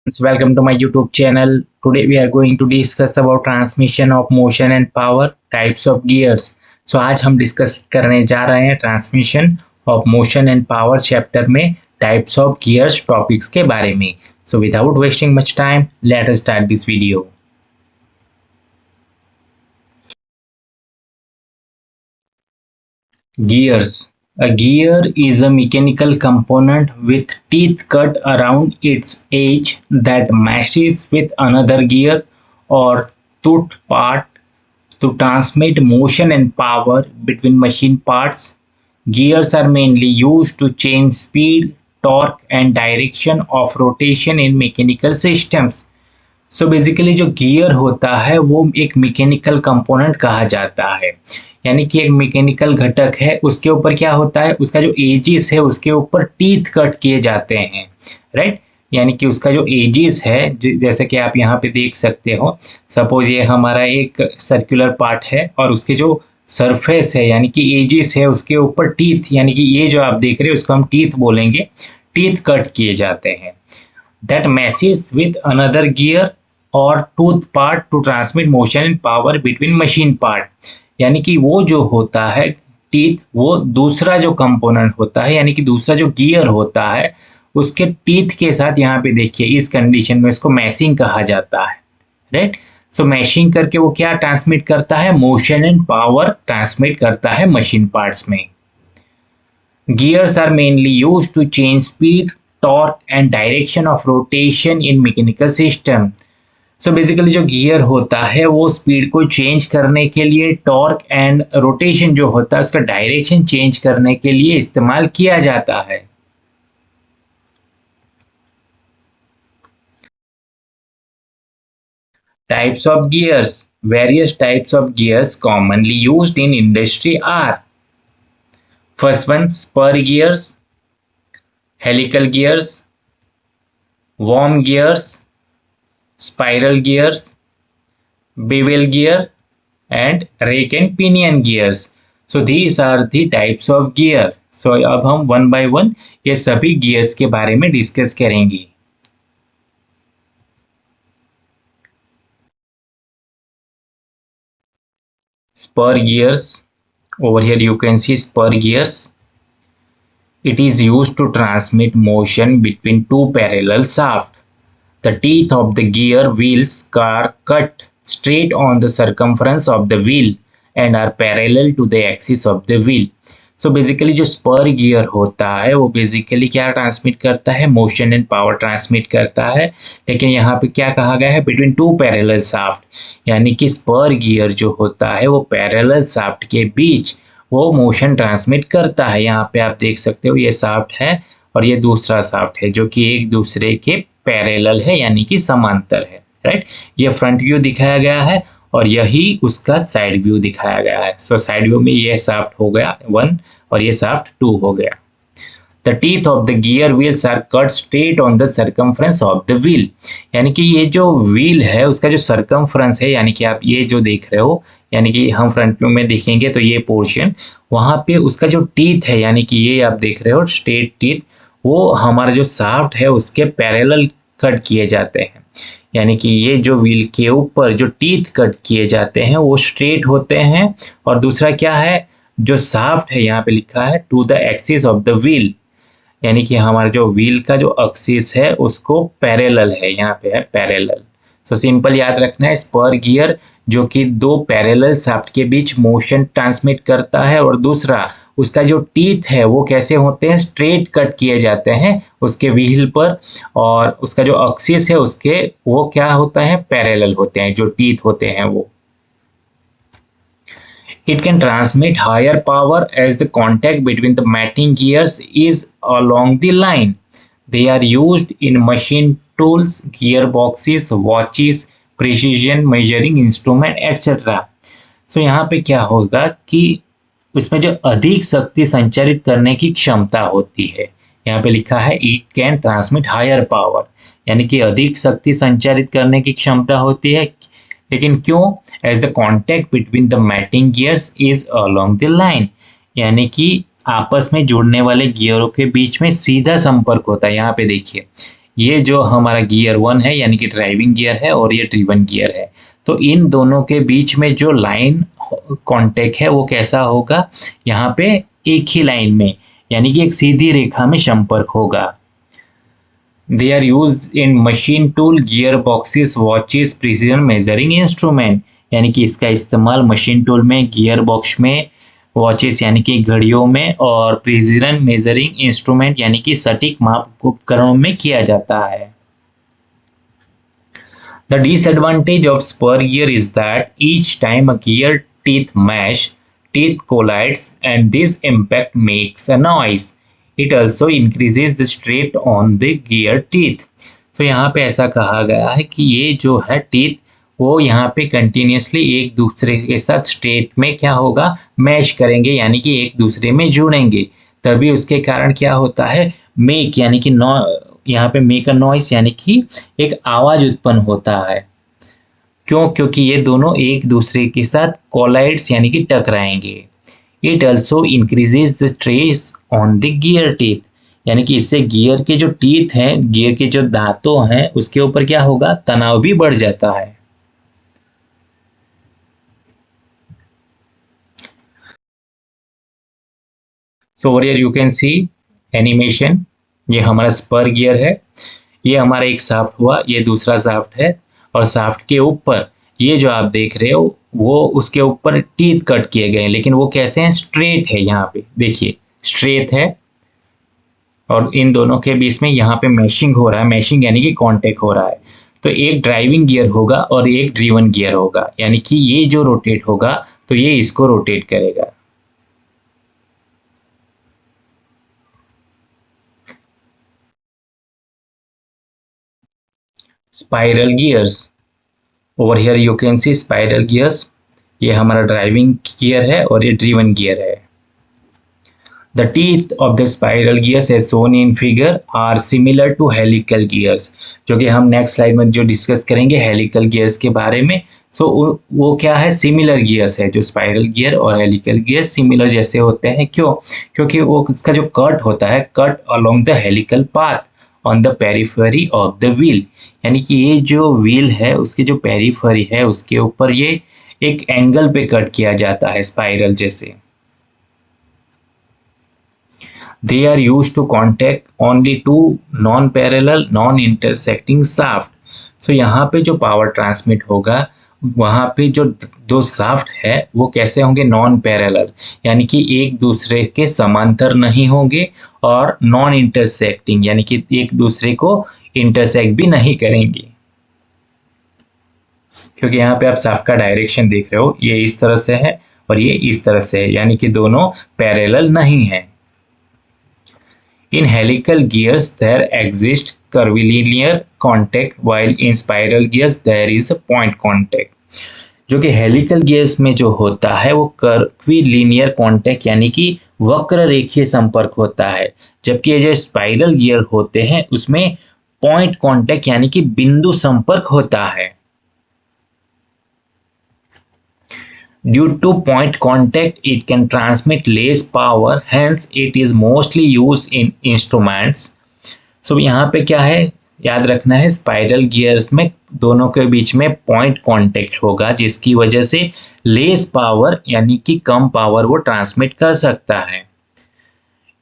Welcome to my YouTube channel. Today we are going to discuss about transmission of motion and power, types of gears. So आज हम discuss करने जा रहे हैं transmission of motion and power chapter में types of gears topics के बारे में. So without wasting much time, let us start this video. Gears. A gear is a mechanical component with teeth cut around its edge that meshes with another gear or tooth part to transmit motion and power between machine parts. Gears are mainly used to change speed, torque and direction of rotation in mechanical systems. So basically जो gear होता है वो एक mechanical component कहा जाता है, यानी कि एक मैकेनिकल घटक है. उसके ऊपर क्या होता है, उसका जो एजिस है उसके ऊपर टीथ कट किए जाते हैं, राइट. यानी कि उसका जो एजिस है, जैसे कि आप यहाँ पे देख सकते हो, सपोज ये हमारा एक सर्कुलर पार्ट है और उसके जो सरफेस है यानी कि एजिस है उसके ऊपर टीथ, यानी कि ये जो आप देख रहे हो उसको हम टीथ बोलेंगे, टीथ कट किए जाते हैं. That meshes with another gear और tooth part to transmit motion and power between machine part. यानी कि वो जो होता है टीथ, वो दूसरा जो कंपोनेंट होता है यानी कि दूसरा जो गियर होता है उसके टीथ के साथ, यहाँ पे देखिए इस कंडीशन में इसको मैशिंग कहा जाता है, राइट. सो मैशिंग करके वो क्या ट्रांसमिट करता है, मोशन एंड पावर ट्रांसमिट करता है मशीन पार्ट्स में. Gears are mainly used to change speed, torque and direction of rotation in mechanical system. So basically जो गियर होता है वो स्पीड को चेंज करने के लिए, टॉर्क एंड रोटेशन जो होता है उसका डायरेक्शन चेंज करने के लिए इस्तेमाल किया जाता है. Types of gears. Various types of gears commonly used in industry are. First one, spur gears, helical gears, worm gears, spiral gears, bevel gear and rake and pinion gears. So these are the types of gear. So अब हम one by one ये सभी gears के बारे में discuss करेंगे. Spur gears. Over here you can see spur gears. It is used to transmit motion between two parallel shafts. The teeth of the gear wheels are cut straight on the circumference of the wheel and are parallel to the axis of the wheel. So basically जो spur gear होता है वो basically क्या transmit करता है, motion and power transmit करता है. लेकिन यहाँ पे क्या कहा गया है, बिटवीन टू पैरेलल शाफ्ट, यानी कि स्पर गियर जो होता है वो पैरेलल शाफ्ट के बीच वो मोशन ट्रांसमिट करता है. यहाँ पे आप देख सकते हो ये शाफ्ट है और ये दूसरा शाफ्ट है जो कि एक दूसरे के पैरेलल है यानी कि समांतर है, राइट. ये फ्रंट व्यू दिखाया गया है और यही उसका साइड व्यू दिखाया गया है. सो साइड व्यू में ये शाफ्ट हो गया 1 और ये शाफ्ट 2 हो गया. The teeth of the gear wheels are cut straight on the circumference of the wheel. यानी कि ये जो व्हील है उसका जो सर्कमफ्रेंस है, यानी कि आप ये जो देख रहे हो, यानी कि हम फ्रंट व्यू में देखेंगे तो ये पोर्शन, वहां पे उसका जो टीथ है यानी कि ये आप देख रहे हो स्ट्रेट टीथ, वो हमारा जो शाफ्ट है उसके पैरेलल कट किए जाते हैं. यानी कि ये जो व्हील के ऊपर जो टीथ कट किए जाते हैं वो स्ट्रेट होते हैं. और दूसरा क्या है, जो शाफ्ट है यहाँ पे लिखा है to the axis of the wheel, यानी कि हमारा जो व्हील का जो एक्सिस है उसको पैरेलल है, यहाँ पे है पैरेलल. सो सिंपल याद रखना है, स्पर गियर जो कि दो पैरेलल शाफ्ट के बीच मोशन ट्रांसमिट करता है और दूसरा उसका जो टीथ है वो कैसे होते हैं, स्ट्रेट कट किए जाते हैं उसके व्हील पर, और उसका जो एक्सिस है उसके वो क्या होता है, पैरेलल होते हैं जो टीथ होते हैं वो. It can transmit higher power as the contact between the mating gears is along the line. They are used in machine tools, gearboxes, watches, precision measuring instrument, etc. So यहाँ पे क्या होगा कि उसमें जो अधिक शक्ति संचारित करने की क्षमता होती है, यहाँ पे लिखा है it can transmit higher power, यानी कि अधिक शक्ति संचारित करने की क्षमता होती है. लेकिन क्यों, as the contact between the mating gears is along the line, यानी कि आपस में जुड़ने वाले गियरों के बीच में सीधा संपर्क होता है. यहाँ पे देखिए ये जो हमारा गियर 1 है यानी कि ड्राइविंग गियर है और ये ड्रिवन गियर है, तो इन दोनों के बीच में जो लाइन कांटेक्ट है वो कैसा होगा, यहाँ पे एक ही लाइन में यानी कि एक सीधी रेखा में संपर्क होगा। They are use in machine tool, gear boxes, watches, precision measuring instrument, यानी कि इसका इस्तेमाल मशीन टूल में, गियर बॉक्स में, वॉचेस यानी कि घड़ियों में, और प्रिसीजन मेजरिंग इंस्ट्रूमेंट यानी कि सटीक माप उपकरणों में किया जाता है। The disadvantage of spur gear is that each time a gear teeth mesh, teeth collides and this impact makes a noise. It also increases the stress on the gear teeth. So यहाँ पे ऐसा कहा गया है कि ये जो है टीथ वो यहाँ पे कंटिन्यूसली एक दूसरे के साथ स्ट्रेट में क्या होगा, मैश करेंगे यानी कि एक दूसरे में जुड़ेंगे, तभी उसके कारण क्या होता है, मेक यानी कि यहाँ पे मेक अ नॉइस यानी कि एक आवाज उत्पन्न होता है। क्यों? क्योंकि ये दोनों एक दूसरे के साथ कोलाइड्स यानी कि टकराएंगे। It also increases the stress on the gear teeth, यानी कि इससे गियर के जो टीथ हैं, गियर के जो दांतों हैं, उसके ऊपर क्या होगा, तनाव भी बढ़ जाता है। So over here you can see animation, ये हमारा स्पर गियर है, ये हमारा एक शाफ्ट हुआ, ये दूसरा शाफ्ट है, और शाफ्ट के ऊपर ये जो आप देख रहे हो वो उसके ऊपर टीथ कट किए गए हैं, लेकिन वो कैसे हैं, स्ट्रेट है, यहाँ पे देखिए स्ट्रेट है, और इन दोनों के बीच में यहाँ पे मैशिंग हो रहा है, मैशिंग यानी कि कांटेक्ट हो रहा है। तो एक ड्राइविंग गियर होगा और एक ड्रिवन गियर होगा, यानी कि ये जो रोटेट होगा तो ये इसको रोटेट करेगा। Spiral gears, over here you can C spiral gears, ये हमारा ड्राइविंग गियर है और ये ड्रिवन गियर है। The teeth of the spiral gears as shown in figure are similar to helical gears, जो कि हम नेक्स्ट स्लाइड में जो डिस्कस करेंगे हेलिकल गियर्स के बारे में। सो वो क्या है, सिमिलर गियर्स है, जो स्पाइरल गियर और हेलिकल गियर सिमिलर जैसे होते हैं। क्यों? क्योंकि वो उसका जो कट होता है, cut along the helical path on the periphery of the wheel, यानी कि ये जो व्हील है उसके जो पेरिफेरी है उसके ऊपर ये एक एंगल पे कट किया जाता है स्पाइरल जैसे। They are used to contact only two non-parallel, non-intersecting shaft. So यहाँ पे जो पावर ट्रांसमिट होगा वहाँ पे जो दो शाफ्ट है वो कैसे होंगे, नॉन पैरेलल, यानी कि एक दूसरे के समांतर नहीं होंगे, और नॉन इंटरसेक्टिंग यानी कि एक दूसरे को इंटरसेक्ट भी नहीं करेंगे। क्योंकि यहाँ पे आप शाफ्ट का डायरेक्शन देख रहे हो, ये इस तरह से है और ये इस तरह से है, यानी कि दोनों पैरेलल नहीं है। In helical gears there exists curvilinear contact while in spiral gears there is a point contact. जो कि हेलिकल गियर्स में जो होता है वो कर्विलिनियर कांटेक्ट यानी कि वक्र रेखीय संपर्क होता है, जबकि ये जो स्पाइरल गियर होते हैं उसमें पॉइंट कांटेक्ट यानी कि बिंदु संपर्क होता है। Due to point contact, it can transmit less power, hence it is mostly used in instruments. So यहाँ पे क्या है, याद रखना है, स्पाइरल गियर्स में दोनों के बीच में पॉइंट कांटेक्ट होगा, जिसकी वजह से लेस पावर यानी कि कम पावर वो ट्रांसमिट कर सकता है।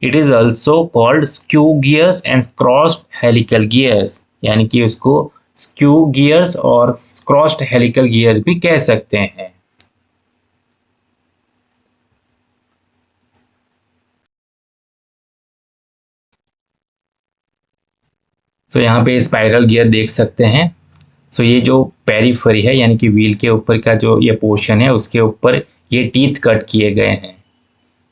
It is also called skew gears and crossed helical gears, यानी कि उसको skew gears और crossed helical gears भी कह सकते हैं। सो यहाँ पे स्पाइरल गियर देख सकते हैं। सो ये जो पेरिफेरी है यानी कि व्हील के ऊपर का जो ये पोर्शन है उसके ऊपर ये टीथ कट किए गए हैं।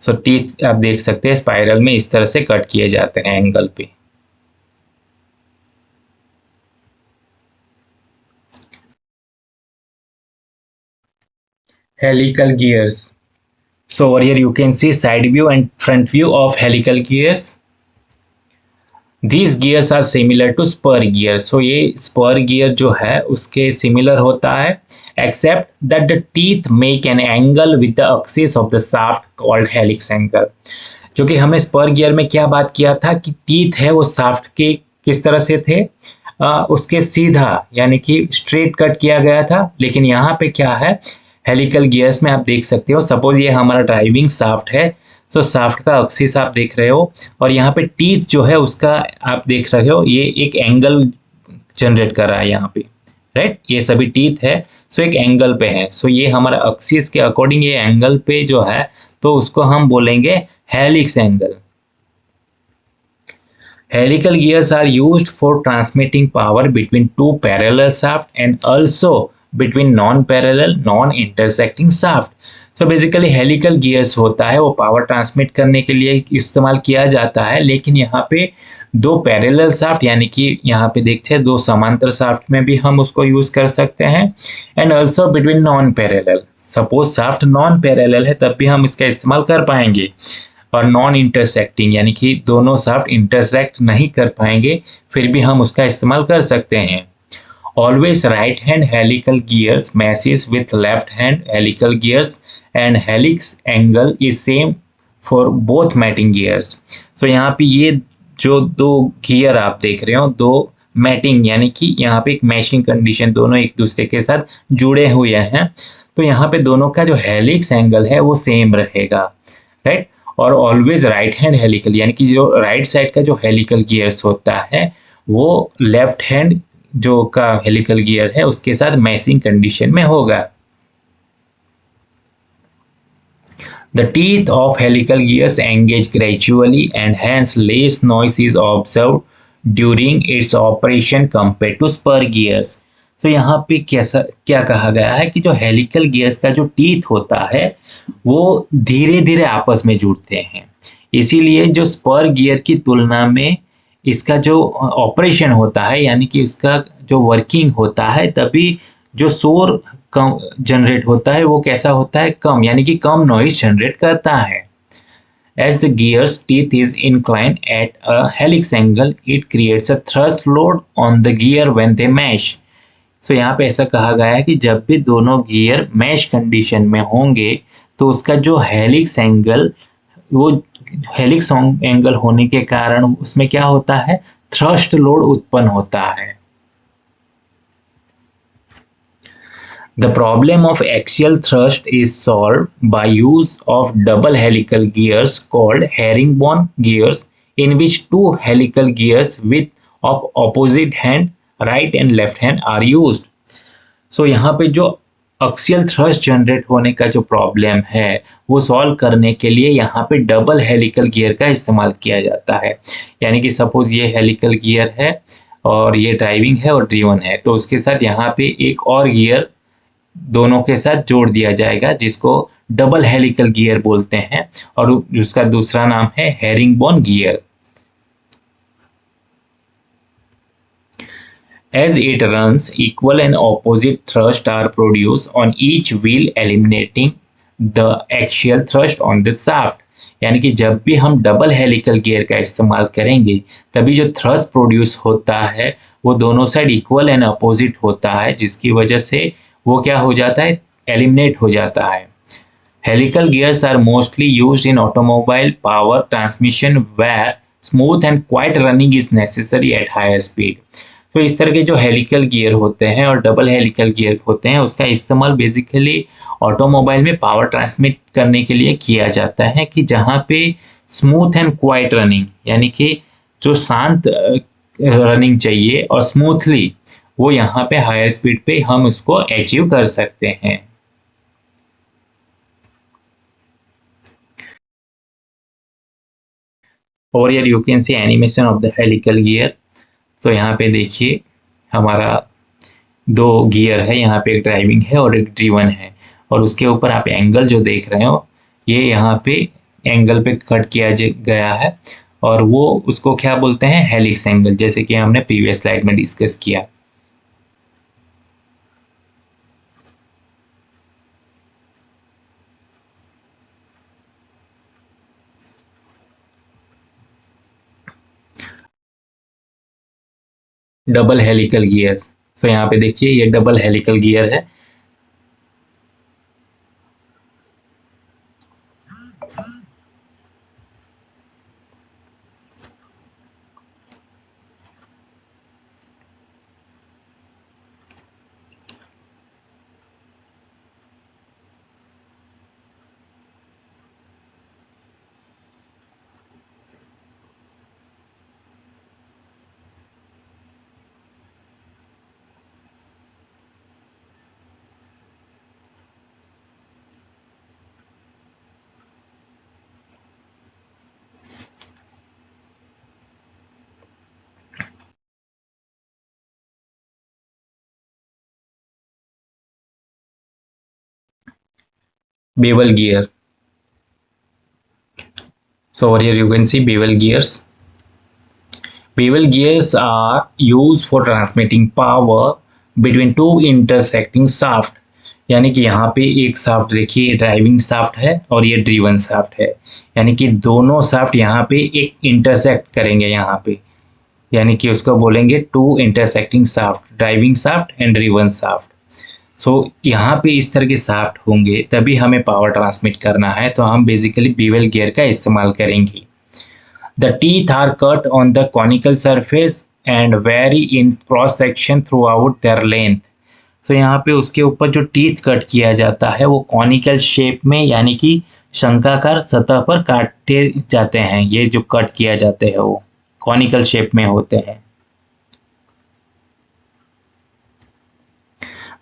सो टीथ आप देख सकते हैं स्पाइरल में इस तरह से कट किए जाते हैं एंगल पे। Helical gears, so over here you can C side view and front view of helical gears. These gears are similar to spur gear. So ये spur gear जो है उसके similar होता है, except that the teeth make an angle with the axis of the shaft called helix angle. जो कि हमने spur gear में क्या बात किया था कि teeth है वो shaft के किस तरह से थे, उसके सीधा यानी कि स्ट्रेट कट किया गया था, लेकिन यहाँ पे क्या है, हेलिकल गियर्स में आप देख सकते हो, सपोज ये हमारा ड्राइविंग शाफ्ट है, तो शाफ्ट का एक्सिस आप देख रहे हो, और यहाँ पे टीथ जो है उसका आप देख रहे हो, ये एक एंगल जनरेट कर रहा है यहाँ पे, राइट, ये सभी टीथ है, सो एक एंगल पे है, सो ये हमारा एक्सिस के अकॉर्डिंग ये एंगल पे जो है, तो उसको हम बोलेंगे helix angle. Helical gears are used for transmitting power between two parallel shafts and also between non-parallel, non-intersecting shaft. So basically helical gears होता है वो पावर ट्रांसमिट करने के लिए इस्तेमाल किया जाता है, लेकिन यहाँ पे दो पैरेलल शाफ्ट यानी कि यहाँ पे देखते हैं दो समांतर शाफ्ट में भी हम उसको यूज कर सकते हैं, and also between non parallel, suppose shaft non parallel है तब भी हम इसका इस्तेमाल कर पाएंगे, और नॉन इंटरसेक्टिंग यानी कि दोनों शाफ्ट इंटरसेक्ट नहीं कर पाएंगे फिर भी हम उसका इस्तेमाल कर सकते हैं। Always right hand helical gears meshes with left hand helical gears and helix angle is same for both mating gears. So यहाँ पे ये जो दो गियर आप देख रहे हो, दो मैटिंग यानी कि यहाँ पे एक मैशिंग कंडीशन, दोनों एक दूसरे के साथ जुड़े हुए हैं, तो यहाँ पे दोनों का जो हेलिक्स एंगल है वो सेम रहेगा, राइट। और ऑलवेज राइट हैंड हेलिकल यानी कि जो राइट साइड का जो हेलिकल गियर्स होता है वो लेफ्ट हैंड जो का हेलिकल गियर है उसके साथ मैचिंग कंडीशन में होगा। The teeth of helical gears engage gradually and hence less noise is observed during its operation compared to spur gears. तो यहाँ पे कैसा क्या कहा गया है कि जो हेलिकल गियर्स का जो टीथ होता है वो धीरे धीरे आपस में जुड़ते हैं, इसीलिए जो स्पर गियर की तुलना में इसका जो ऑपरेशन होता है यानी कि उसका जो वर्किंग होता है तभी जो शोर कम जनरेट होता है वो कैसा होता है, कम, यानी कि कम नॉइज जनरेट करता है। As the gear's teeth is inclined at a helix angle, it creates a thrust load on the gear when they mesh. So यहाँ पे ऐसा कहा गया है कि जब भी दोनों गियर मैश कंडीशन में होंगे तो उसका जो हेलिक्स एंगल, वो हेलिक्स एंगल होने के कारण उसमें क्या होता है, थ्रस्ट लोड उत्पन्न होता है। The problem of axial thrust is solved by use of double helical gears called herringbone gears, in which two helical gears with of opposite hand, right and left hand are used. So यहाँ पे जो axial thrust generate होने का जो problem है वो solve करने के लिए यहाँ पे डबल हेलिकल गियर का इस्तेमाल किया जाता है, यानी कि सपोज ये हेलिकल गियर है और ये ड्राइविंग है और ड्रीवन है, तो उसके साथ यहाँ पे एक और गियर दोनों के साथ जोड़ दिया जाएगा जिसको डबल हेलिकल गियर बोलते हैं, और उसका दूसरा नाम है herringbone gear. As it runs, equal and opposite thrust are produced on each wheel, eliminating the axial thrust on the shaft. यानी कि जब भी हम डबल हेलिकल गियर का इस्तेमाल करेंगे तभी जो थ्रस्ट प्रोड्यूस होता है वो दोनों साइड इक्वल एंड अपोजिट होता है, जिसकी वजह से वो क्या हो जाता है, एलिमिनेट हो जाता है। Helical gears are mostly used in automobile power transmission where smooth and quiet running is necessary at higher speed. तो इस तरह के जो हेलिकल गियर होते हैं और डबल हेलिकल गियर होते हैं उसका इस्तेमाल बेसिकली ऑटोमोबाइल में पावर ट्रांसमिट करने के लिए किया जाता है कि जहाँ पे स्मूथ एंड क्वाइट रनिंग यानी कि जो शांत रनिंग चाहिए और स्मूथली, वो यहाँ पे हायर स्पीड पे हम उसको अचीव कर सकते हैं। और यार you can see animation of the helical gear. तो यहाँ पे देखिए हमारा दो गियर है, यहाँ पे एक ड्राइविंग है और एक ड्रीवन है, और उसके ऊपर आप एंगल जो देख रहे हो ये यहाँ पे एंगल पे कट किया गया है, और वो उसको क्या बोलते हैं, हेलिक्स एंगल, जैसे कि हमने प्रीवियस स्लाइड में डिस्कस किया। डबल हेलिकल गियर्स, सो यहाँ पे देखिए ये डबल हेलिकल गियर है, bevel gear. So over here you can see bevel gears. Bevel gears are used for transmitting power between two intersecting shaft. यानी कि यहाँ पे एक शाफ्ट देखिए ड्राइविंग शाफ्ट है और ये ड्रीवन शाफ्ट है, यानी कि दोनों शाफ्ट यहाँ पे एक इंटरसेक्ट करेंगे यहाँ पे, यानी कि उसको बोलेंगे two intersecting shaft, driving shaft and driven shaft. So यहाँ पे इस तरह के शाफ्ट होंगे तभी हमें पावर ट्रांसमिट करना है, तो हम बेसिकली बीवेल गियर का इस्तेमाल करेंगे। The teeth are cut on the conical surface and vary in cross section throughout their length. So यहाँ पे उसके ऊपर जो टीथ कट किया जाता है वो कॉनिकल शेप में यानी कि शंक्वाकार सतह पर काटे जाते हैं। ये जो कट किया जाते हैं वो कॉनिकल शेप में होते हैं।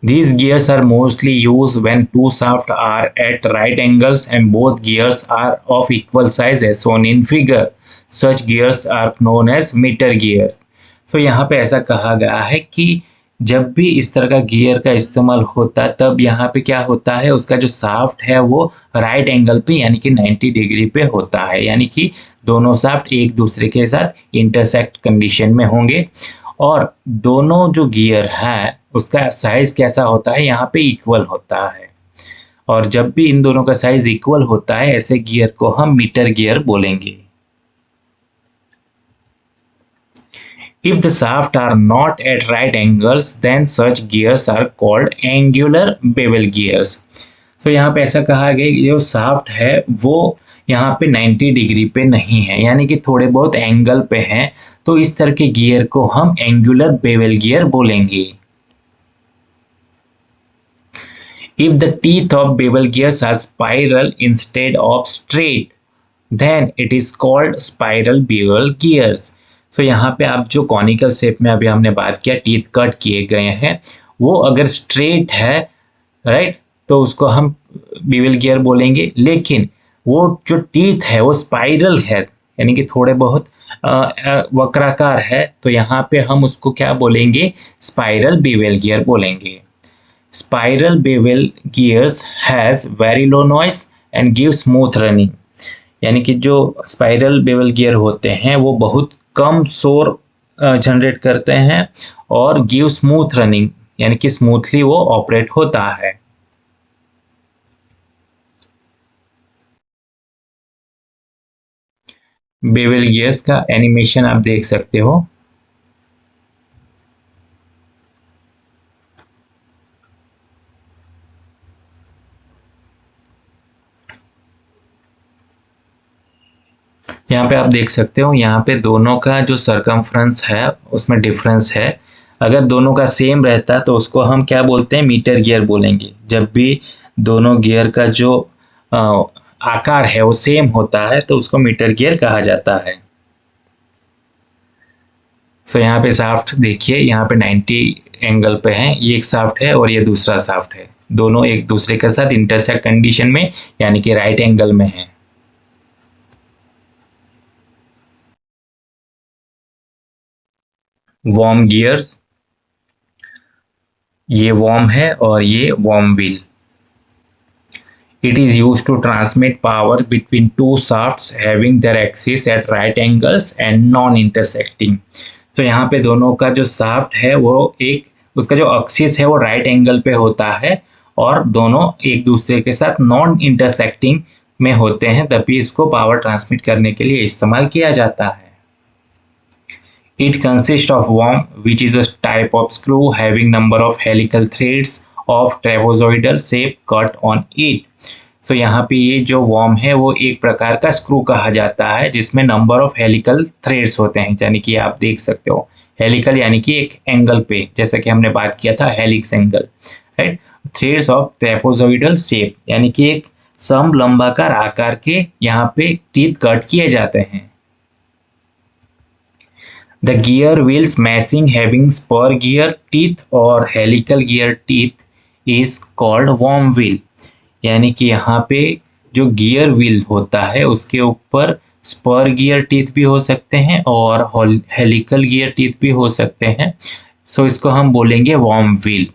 These gears are mostly used when two shafts are at right angles and both gears are of equal size as shown in figure. Such gears are known as meter gears. So यहाँ पे ऐसा कहा गया है कि जब भी इस तरह का गियर का इस्तेमाल होता है तब यहाँ पे क्या होता है, उसका जो शाफ्ट है वो राइट एंगल पे यानी कि 90 डिग्री पे होता है, यानी कि दोनों शाफ्ट एक दूसरे के साथ इंटरसेक्ट कंडीशन में होंगे और दोनों जो गियर है उसका साइज कैसा होता है, यहाँ पे इक्वल होता है। और जब भी इन दोनों का साइज इक्वल होता है ऐसे गियर को हम मीटर गियर बोलेंगे। If the shafts are not at right angles, then such gears are called angular bevel gears. So यहाँ पे ऐसा कहा गया कि जो शाफ्ट है वो यहाँ पे 90 डिग्री पे नहीं है, यानी कि थोड़े बहुत एंगल पे हैं, तो इस तरह के गियर को हम एंगुलर बेवल गियर बोलेंगे। If the teeth of bevel gears are spiral instead of straight, then it is called spiral bevel gears. So यहाँ पे आप जो कॉनिकल शेप में अभी हमने बात किया टीथ कट किए गए हैं वो अगर स्ट्रेट है राइट तो उसको हम बेवल गियर बोलेंगे, लेकिन वो जो टीथ है वो स्पाइरल है यानी कि थोड़े बहुत वक्राकार है तो यहाँ पे हम उसको क्या बोलेंगे, स्पाइरल बेवल गियर बोलेंगे। Spiral bevel gears has very low noise and give smooth running, यानी कि जो स्पाइरल बेवल गियर होते हैं वो बहुत कम शोर जनरेट करते हैं और गिव स्मूथ रनिंग यानी कि स्मूथली वो ऑपरेट होता है। बेवल गियर्स का एनिमेशन आप देख सकते हो। यहाँ पे आप देख सकते हो यहाँ पे दोनों का जो सरकमफ्रेंस है उसमें डिफरेंस है। अगर दोनों का सेम रहता तो उसको हम क्या बोलते हैं, मीटर गियर बोलेंगे। जब भी दोनों गियर का जो आकार है वो सेम होता है तो उसको मीटर गियर कहा जाता है। सो यहाँ पे शाफ्ट देखिए यहाँ पे 90 एंगल पे है, ये एक शाफ्ट है और ये दूसरा शाफ्ट है, दोनों एक दूसरे के साथ इंटरसेक्ट कंडीशन में यानी कि राइट एंगल में है। वॉर्म गियर्स, ये वॉर्म है और ये worm wheel. It is used to transmit power between two shafts having their axis at right angles and non-intersecting. तो यहाँ पे दोनों का जो शाफ्ट है वो एक उसका जो एक्सिस है वो राइट एंगल पे होता है और दोनों एक दूसरे के साथ नॉन इंटरसेक्टिंग में होते हैं, तभी इसको पावर ट्रांसमिट करने के लिए इस्तेमाल किया जाता है। It consists of worm, which is a type of screw having number of helical threads of trapezoidal shape cut on it. So यहाँ पे ये जो worm है वो एक प्रकार का स्क्रू कहा जाता है जिसमें नंबर ऑफ हेलिकल थ्रेड्स होते हैं, यानी कि आप देख सकते हो हेलिकल यानी कि एक एंगल पे, जैसा कि हमने बात किया था helix angle right. Threads of trapezoidal shape यानी कि एक समलंबाकार आकार के यहाँ पे टीथ कट किए जाते हैं। The gear wheels meshing having spur gear teeth or helical gear teeth is called worm wheel, यानी कि यहाँ पे जो गियर व्हील होता है उसके ऊपर स्पर गियर टीथ भी हो सकते हैं और हेलिकल गियर टीथ भी हो सकते हैं, सो इसको हम बोलेंगे worm wheel.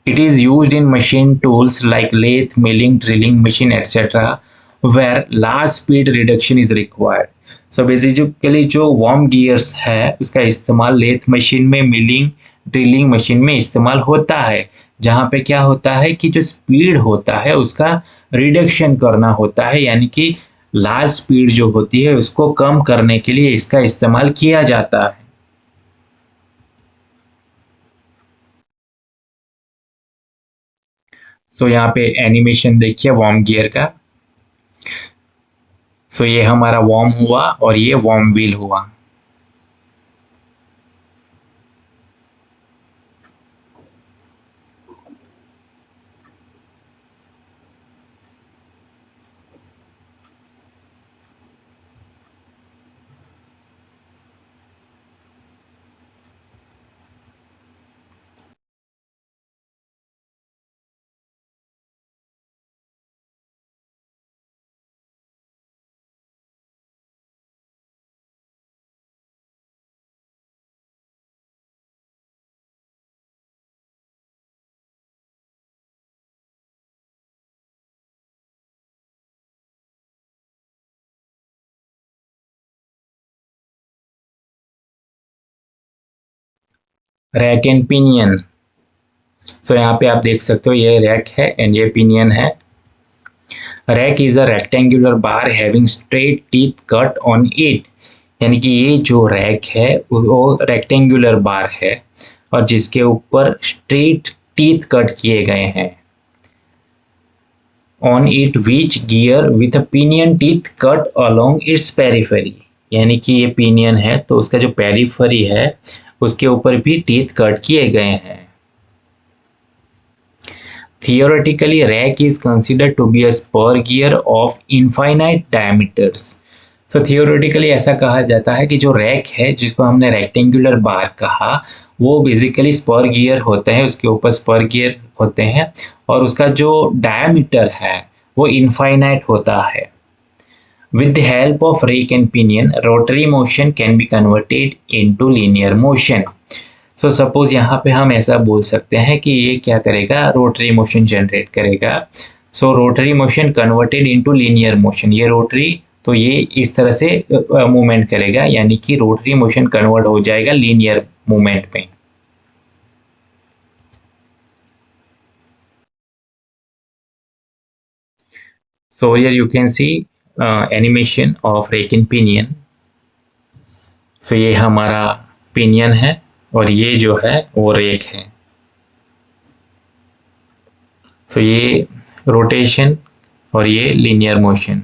It is used in machine tools like lathe, milling, drilling machine, etc., where large speed reduction is required. So basically जो वर्म गियर्स है उसका इस्तेमाल लेथ मशीन में, मिलिंग, ड्रिलिंग मशीन में इस्तेमाल होता है, जहाँ पे क्या होता है कि जो स्पीड होता है उसका रिडक्शन करना होता है, यानी कि लार्ज स्पीड जो होती है उसको कम करने के लिए इसका इस्तेमाल किया जाता है। सो यहाँ पे एनिमेशन देखिए वॉर्म गियर का। सो ये हमारा वॉर्म हुआ और ये वॉर्म व्हील हुआ। Rack and pinion. सो यहाँ पे आप देख सकते हो ये रैक है एंड ये पिनियन है। Rack is a rectangular bar having straight teeth cut on it, यानी कि ये जो रैक है वो रेक्टेंगुलर बार है और जिसके ऊपर स्ट्रेट टीथ कट किए गए हैं। On it which gear with a pinion teeth cut along it's periphery, यानी कि ये पिनियन है तो उसका जो पेरिफेरी है उसके ऊपर भी टीथ कट किए गए हैं। Theoretically, rack is considered to be a spur gear of infinite diameters. So theoretically ऐसा कहा जाता है कि जो रैक है जिसको हमने रेक्टेंगुलर बार कहा वो बेसिकली स्पर गियर होते हैं, उसके ऊपर स्पर गियर होते हैं और उसका जो डायमीटर है वो इनफाइनाइट होता है। With the help of rake and pinion, rotary motion can be converted into linear motion. So suppose यहाँ पे हम ऐसा बोल सकते हैं कि ये क्या करेगा, रोटरी मोशन जनरेट करेगा। So rotary motion converted into linear motion, ये रोटरी तो ये इस तरह से मूवमेंट करेगा, यानी कि रोटरी मोशन कन्वर्ट हो जाएगा लीनियर मूवमेंट में। So here you can see animation of rack and pinion. So ये हमारा पिनियन है और ये जो है वो रेक है। सो ये रोटेशन और ये linear motion.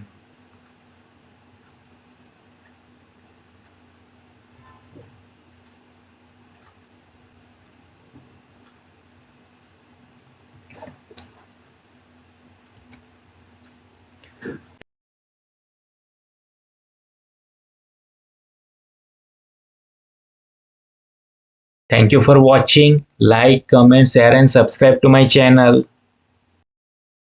Thank you for watching. Like, comment, share and subscribe to my channel.